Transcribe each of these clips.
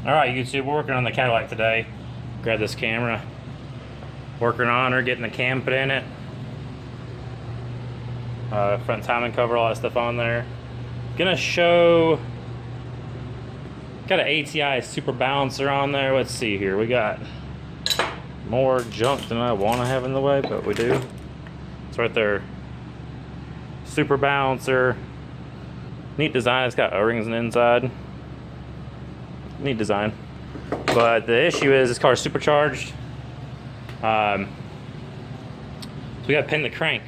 Alright YouTube, we're working on the Cadillac today. Grab this camera. Working on her, getting the cam put in it. Front timing cover, all that stuff on there. Gonna show... Got an ATI super balancer on there. Let's see here, we got more junk than I want to have in the way, but we do. It's right there. Super balancer. Neat design, it's got O-rings on the inside. Neat design. But the issue is this car is supercharged. So we gotta pin the crank.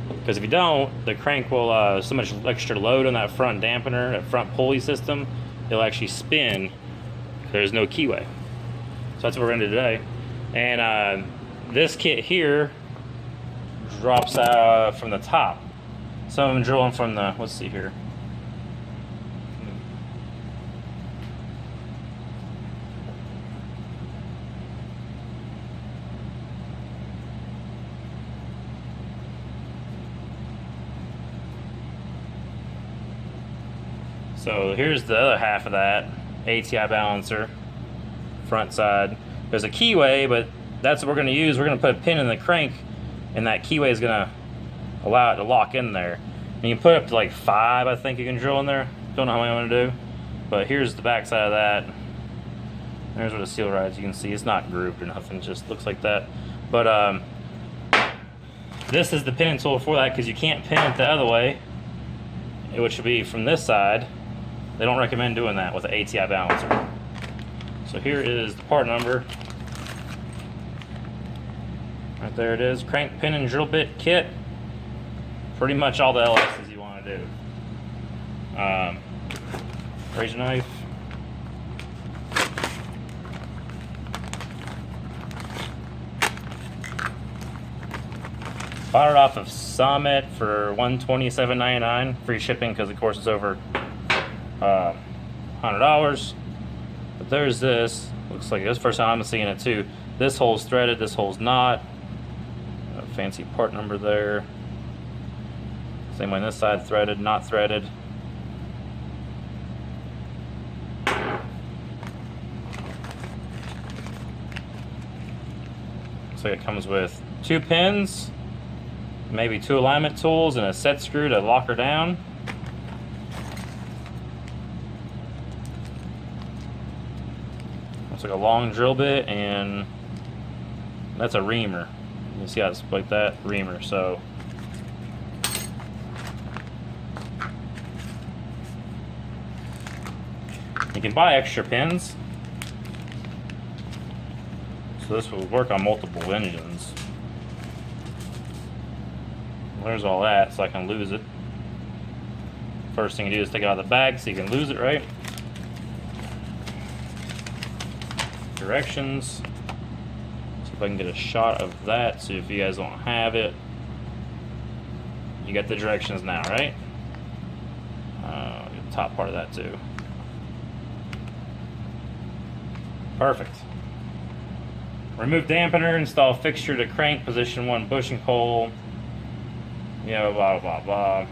Because if you don't, the crank will, so much extra load on that front dampener, that front pulley system, it'll actually spin. There's no keyway. So that's what we're gonna do today. And this kit here drops out from the top. Some of them drilling from the, let's see here. So here's the other half of that ATI balancer, front side. There's a keyway, but that's what we're going to use. We're going to put a pin in the crank, and that keyway is going to allow it to lock in there. And you can put up to like 5, I think you can drill in there. Don't know how many I'm going to do. But here's the back side of that. There's where the seal rides. You can see it's not grouped or nothing, it just looks like that. But this is the pinning tool for that, because you can't pin it the other way, which would be from this side. They don't recommend doing that with the ATI balancer. So here is the part number. Right there it is. Crank, pin, and drill bit kit. Pretty much all the LSs you want to do. Razor knife. Bought it off of Summit for $127.99. Free shipping because of course it's over $100. But there's this. Looks like it's the first time I'm seeing it too. This hole's threaded, this hole's not. A fancy part number there. Same way on this side, threaded, not threaded. Looks like it comes with 2 pins, maybe 2 alignment tools, and a set screw to lock her down. Looks like a long drill bit, and that's a reamer. You can see how it's like that, reamer. So you can buy extra pins. So this will work on multiple engines. There's all that, so I can lose it. First thing you do is take it out of the bag so you can lose it, right? Directions. See if I can get a shot of that, so if you guys don't have it, you got the directions now, right? The top part of that too. Perfect. Remove dampener, install fixture to crank, position 1 bushing pole. You know, blah, blah, blah.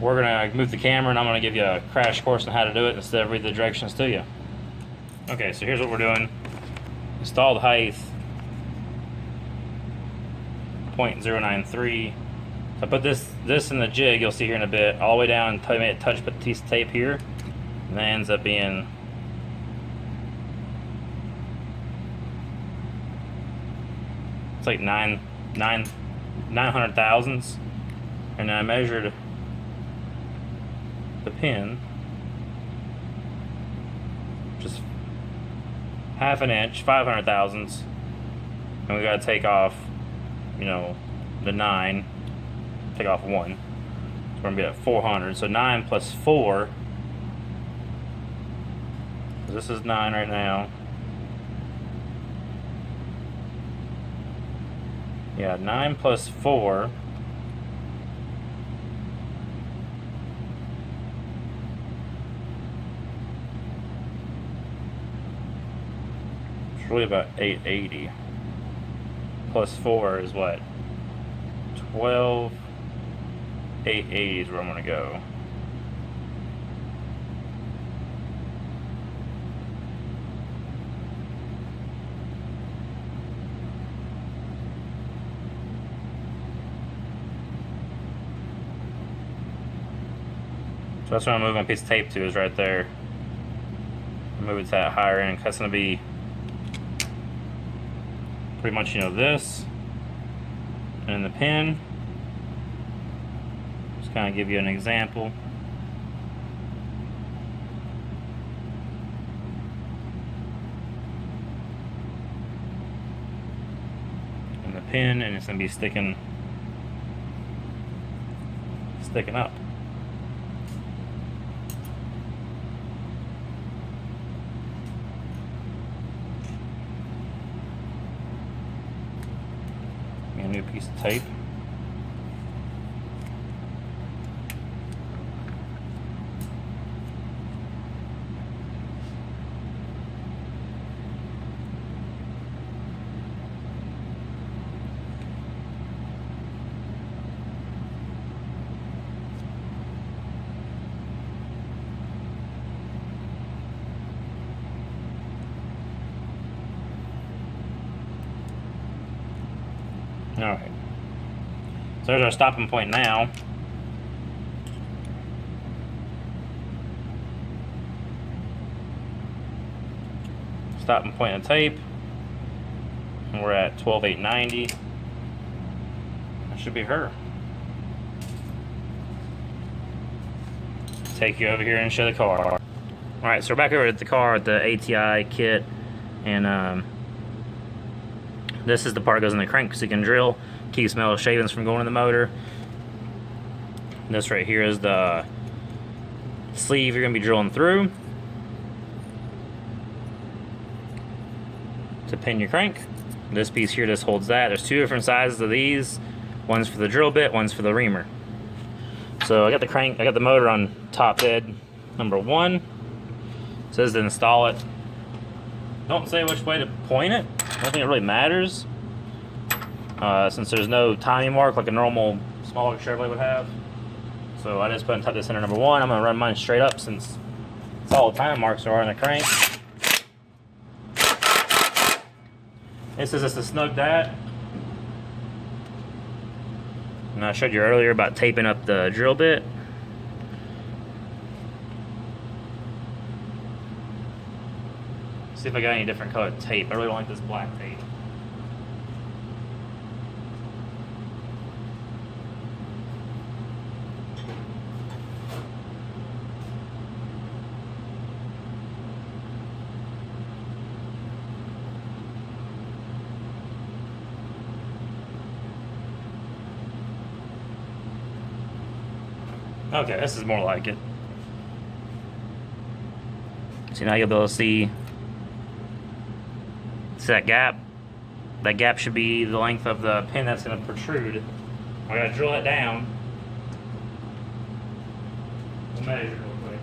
We're gonna move the camera and I'm gonna give you a crash course on how to do it instead of read the directions to you. Okay, so here's what we're doing. Install the height, 0.093. I put this in the jig, you'll see here in a bit, all the way down until I made a touch piece of tape here. And that ends up being it's like 900 thousandths. And then I measured the pin, just half an inch, 500 thousandths, and we got to take off, you know, the 9, take off 1. So we're gonna be at 400. So 9 plus 4. This is 9 right now. Yeah, 9 plus 4. It's really about 880. Plus 4 is what? 12. 880 is where I'm going to go. that's what I'm moving my piece of tape to, is right there. Move it to that higher end, because that's going to be pretty much, you know, this and the pin. Just kind of give you an example. And the pin, and it's going to be sticking up. A new piece of tape. Alright, so there's our stopping point now. Stopping point of tape. And we're at 12,890. That should be her. Take you over here and show the car. Alright, so we're back over at the car with the ATI kit, and this is the part that goes in the crank so you can drill, keeps metal shavings from going in the motor. This right here is the sleeve you're going to be drilling through to pin your crank. This piece here just holds that. There's two different sizes of these. One's for the drill bit, one's for the reamer. So I got the motor on top bed number 1. It says to install it. Don't say which way to point it. I don't think it really matters, since there's no timing mark like a normal smaller Chevrolet would have. So I just put in top center number 1. I'm gonna run mine straight up since it's all the time marks are on the crank. This is just to snug that. And I showed you earlier about taping up the drill bit. See if I got any different colored tape. I really don't like this black tape. Okay, this is more like it. See, now you'll be able to see that gap. That gap should be the length of the pin that's going to protrude. I gotta drill it down. We'll measure real quick.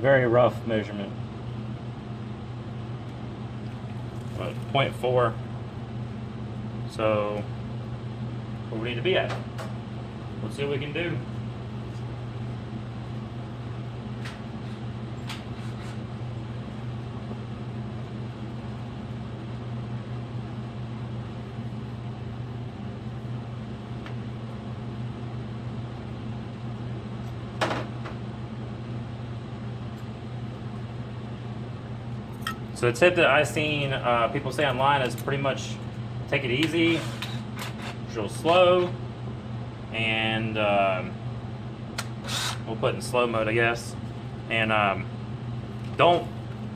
Very rough measurement. 0.4. So where we need to be at. Let's see what we can do. So the tip that I've seen people say online is pretty much take it easy, drill slow, and we'll put it in slow mode, I guess. And don't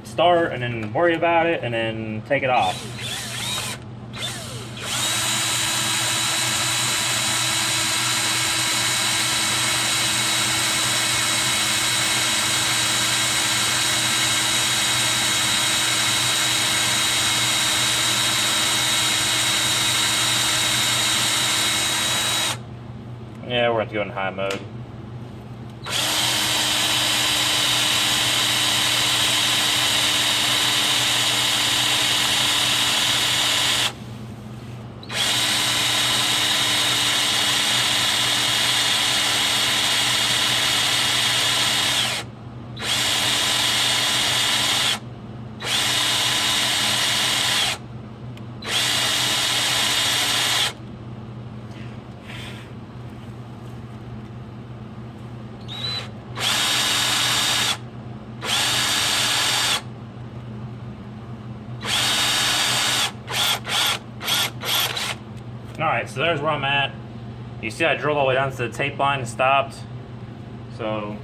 start and then worry about it and then take it off. Yeah, we're going to go in high mode. Alright, so there's where I'm at. You see I drilled all the way down to the tape line and stopped. So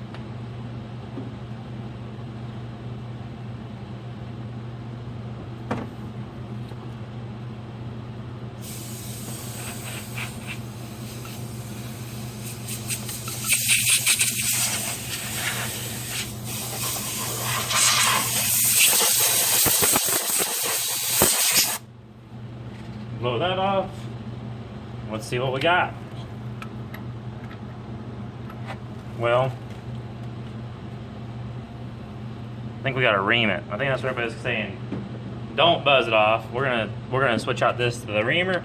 blow that off. Let's see what we got. Well, I think we gotta ream it. I think that's what everybody's saying. Don't buzz it off. We're gonna switch out this to the reamer.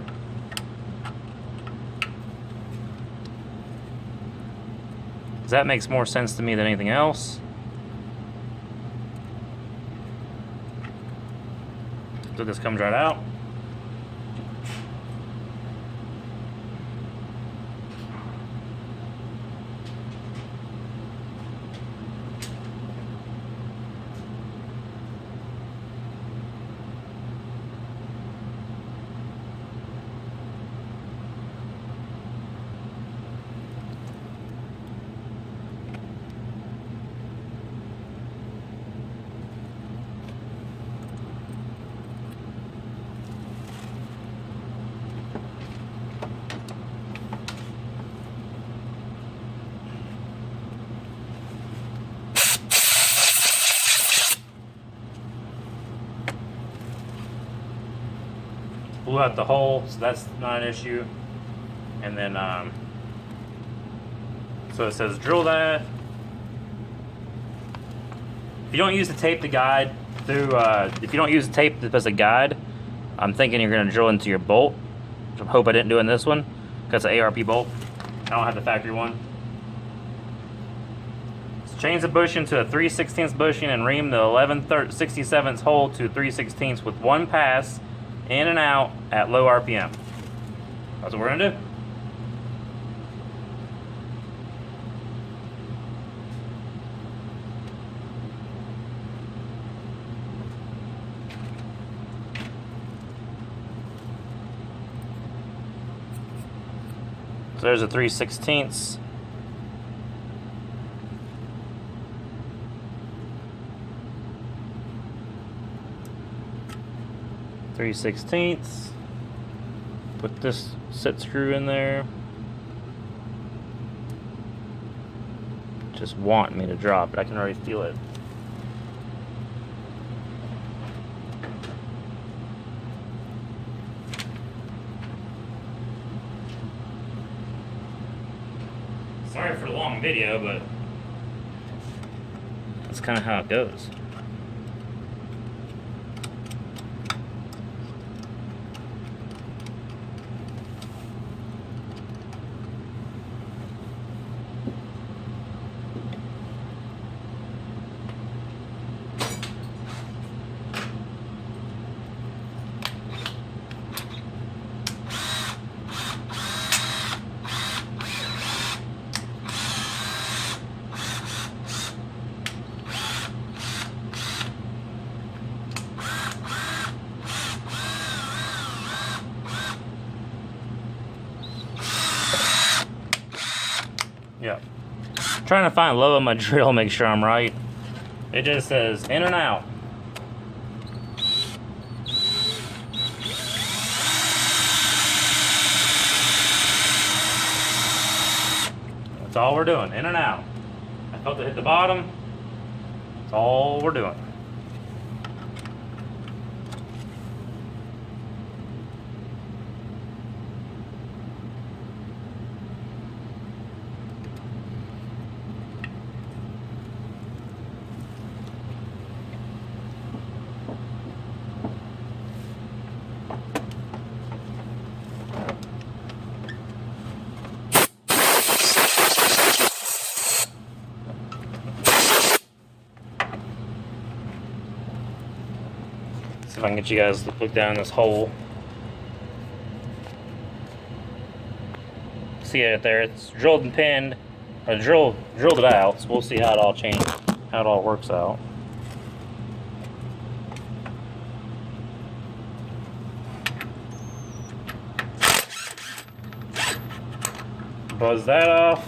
Cause that makes more sense to me than anything else. So this comes right out. Blew out the hole, so that's not an issue. And then, so it says drill that. If you don't use the tape to guide through, if you don't use the tape as a guide, I'm thinking you're gonna drill into your bolt. Which I hope I didn't do in this one, because it's an ARP bolt. I don't have the factory one. So change the bushing to a 3/16 bushing and ream the 11/67 hole to 3/16 with one pass in and out at low RPM. That's what we're gonna do. So there's a 3/16. Put this set screw in there. Just want me to drop it. I can already feel it. Sorry for the long video, but that's kind of how it goes. Yeah. Trying to find low on my drill, make sure I'm right. It just says in and out. That's all we're doing, in and out. I felt it hit the bottom. That's all we're doing. See if I can get you guys to look down this hole. See it there, it's drilled and pinned. I drilled it out, so we'll see how it all changes, how it all works out. buzz that off.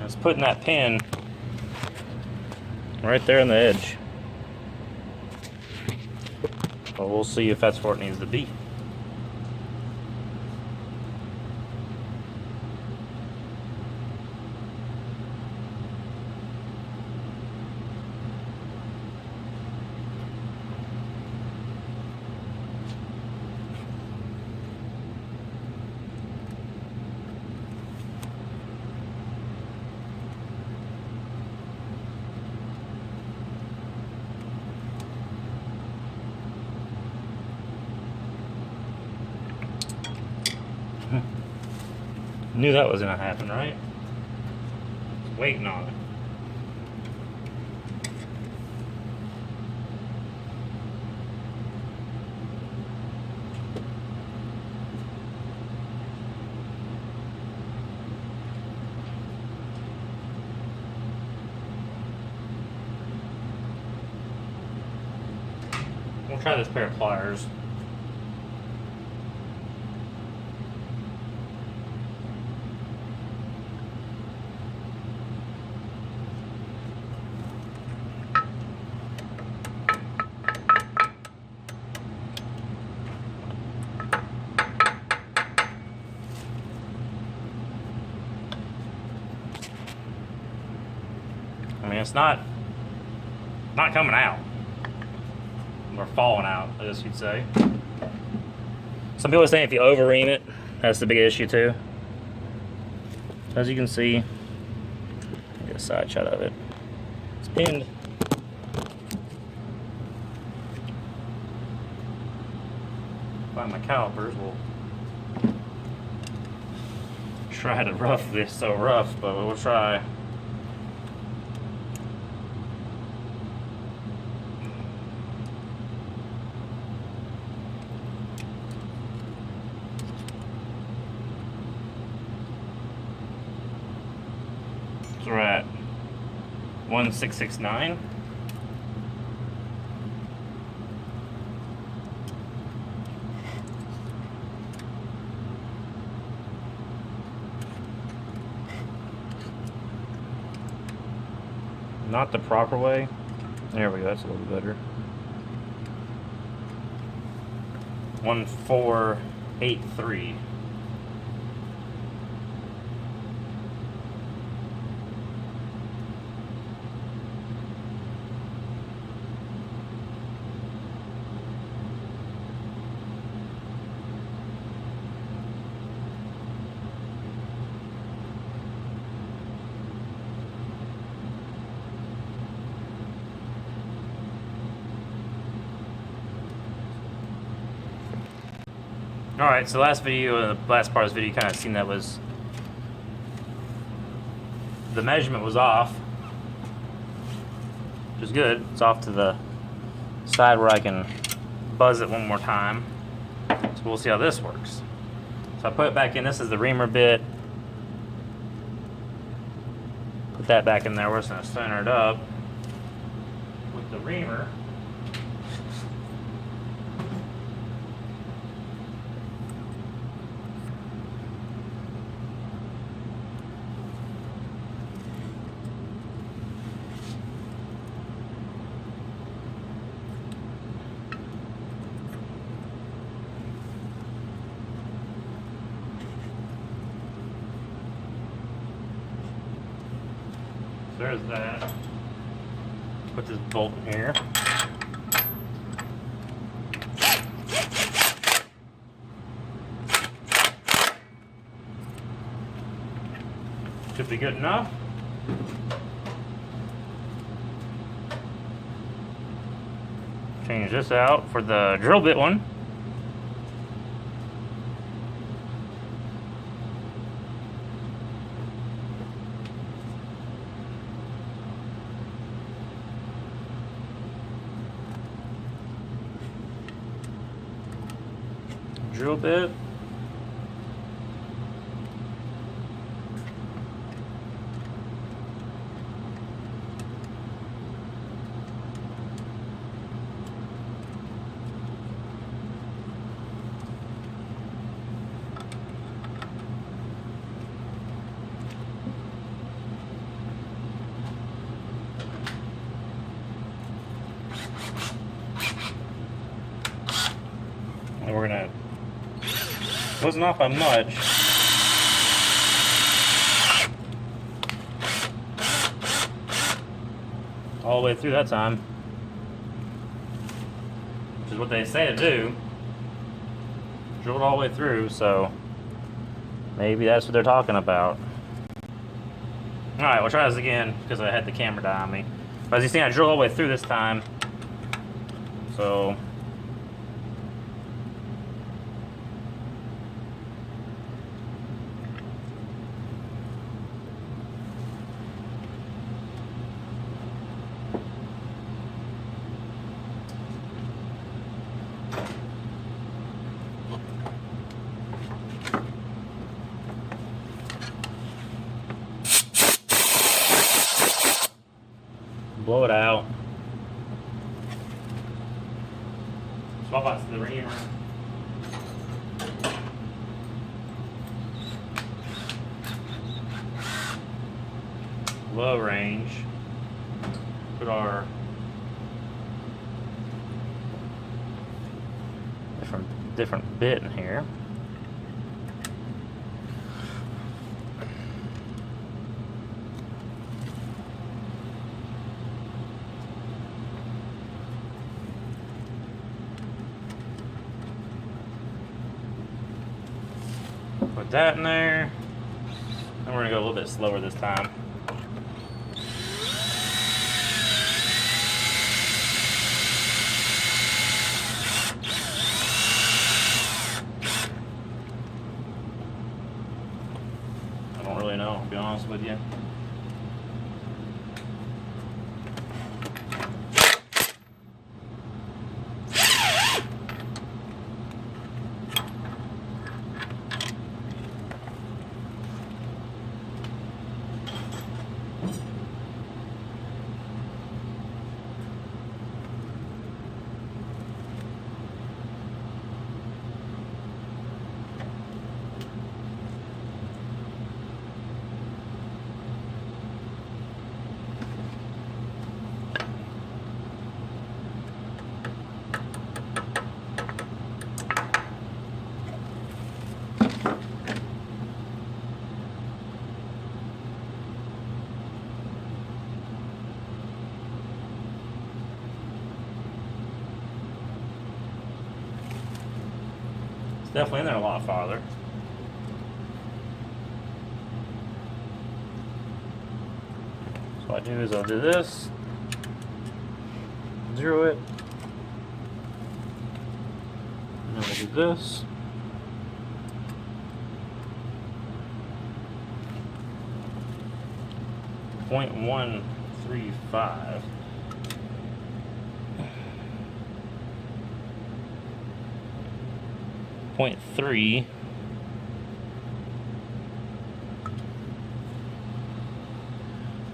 It's putting that pin right there on the edge. But we'll see if that's where it needs to be. Knew that was gonna happen, right? Just waiting on it. We'll try this pair of pliers. I mean, it's not coming out. Or falling out, I guess you'd say. Some people are saying if you over-ream it, that's the big issue too. As you can see, get a side shot of it. It's pinned. Find my calipers. We'll try to rough this so rough, but we'll try. So we're at 1669. Not the proper way. There we go, that's a little better. 1483. Alright, so last video, the last part of this video, you kind of seen that was the measurement was off, which is good. It's off to the side where I can buzz it one more time. So we'll see how this works. So I put it back in. This is the reamer bit. Put that back in there. We're just going to center it up with the reamer. There's that. Put this bolt in here. Should be good enough. Change this out for the drill bit one. Drill bit. Wasn't off by much. All the way through that time. Which is what they say to do. Drill it all the way through, so maybe that's what they're talking about. Alright, we'll try this again because I had the camera die on me. But as you see, I drilled all the way through this time. So blow it out. Swap out to the reamer. Low range. Put our different bit in here. Put that in there. And we're gonna go a little bit slower this time. I don't really know, to be honest with you. Definitely in there a lot farther. So what I do is I'll do this, zero it, and then I'll do this. .135. .3.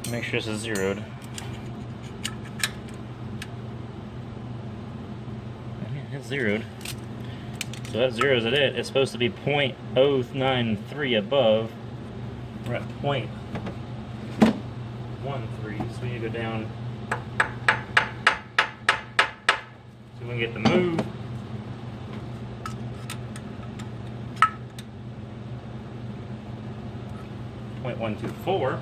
Make sure this is zeroed. It's zeroed. So that zeroes it. It's supposed to be .093 above. We're at .13, so we need to go down so we can get the move. .124.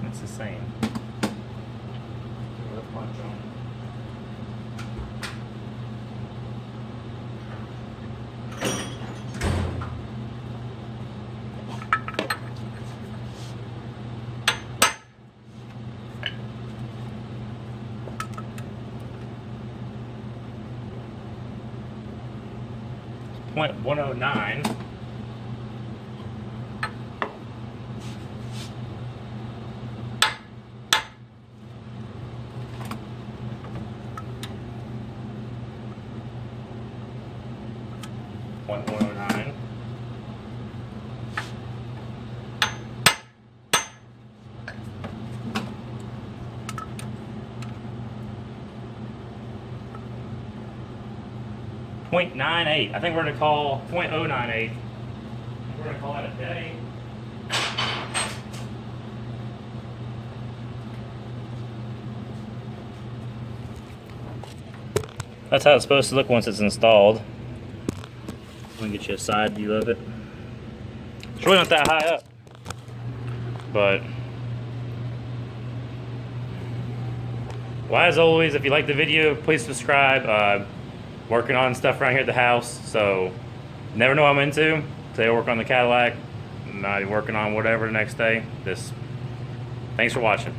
It's the same. Punch on. .109. .109. .98. I think we're gonna call .098. We're gonna call that a day. That's how it's supposed to look once it's installed. Let me get you a side view of it. It's really not that high up, but well, as always, if you like the video, please subscribe. Working on stuff around here at the house, so never know what I'm into. Today I work on the Cadillac, might be working on whatever the next day. Thanks for watching.